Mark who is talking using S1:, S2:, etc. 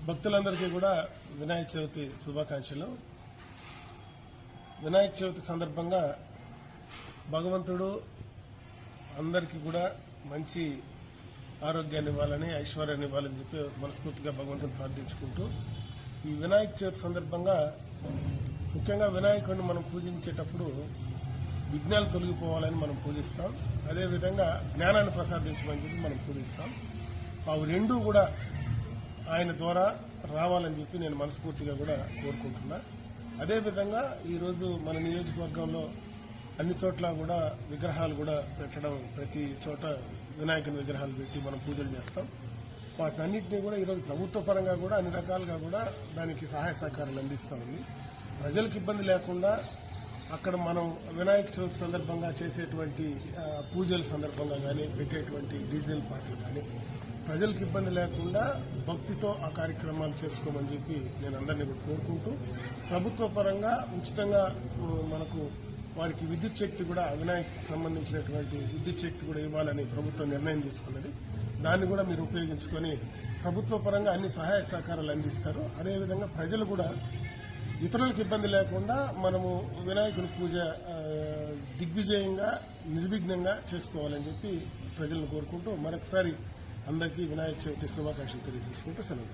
S1: భక్తులందరికీ కూడా వినాయక చవితి శుభాకాంక్షలు. వినాయక చవితి సందర్భంగా భగవంతుడు అందరికీ కూడా మంచి ఆరోగ్యాన్ని ఇవ్వాలని, ఐశ్వర్యాన్ని ఇవ్వాలని చెప్పి మనస్ఫూర్తిగా భగవంతుని ప్రార్థించుకుంటూ, ఈ వినాయక చవితి సందర్భంగా ముఖ్యంగా వినాయకుడిని మనం పూజించేటప్పుడు విఘ్నాలు తొలగిపోవాలని మనం పూజిస్తాం. అదేవిధంగా జ్ఞానాన్ని ప్రసాదించమని చెప్పి మనం పూజిస్తాం. అవి రెండూ కూడా ఆయన ద్వారా రావాలని చెప్పి నేను మనస్ఫూర్తిగా కూడా కోరుకుంటున్నా. అదేవిధంగా ఈరోజు మన నియోజకవర్గంలో అన్ని చోట్ల కూడా విగ్రహాలు కూడా పెట్టడం, ప్రతి చోట వినాయకుని విగ్రహాలు పెట్టి మనం పూజలు చేస్తాం. వాటినన్నింటినీ కూడా ఈరోజు ప్రభుత్వ పరంగా కూడా అన్ని రకాలుగా కూడా దానికి సహాయ సహకారాలు అందిస్తా ఉంది. ప్రజలకు ఇబ్బంది లేకుండా అక్కడ మనం వినాయక చవితి సందర్భంగా చేసేటువంటి పూజల సందర్భంగా కానీ, పెట్టేటువంటి డీజిల్ పాటలు కానీ ప్రజలకు ఇబ్బంది లేకుండా భక్తితో ఆ కార్యక్రమాలు చేసుకోమని చెప్పి నేను అందరినీ కోరుకుంటూ, ప్రభుత్వ పరంగా ఉచితంగా మనకు వారికి విద్యుత్ శక్తి కూడా, వినాయక్ సంబంధించినటువంటి విద్యుత్ శక్తి కూడా ఇవ్వాలని ప్రభుత్వం నిర్ణయం తీసుకున్నది. దాన్ని కూడా మీరు ఉపయోగించుకొని ప్రభుత్వ పరంగా అన్ని సహాయ సహకారాలు అందిస్తారు. అదేవిధంగా ప్రజలు కూడా ఇతరులకు ఇబ్బంది లేకుండా మనము వినాయకుని పూజ దిగ్విజయంగా, నిర్విఘ్నంగా చేసుకోవాలని చెప్పి ప్రజలను కోరుకుంటూ మరొకసారి అందరికీ వినాయక చవితి శుభాకాంక్షలు తెలియజేసుకుంటూ సెలవు.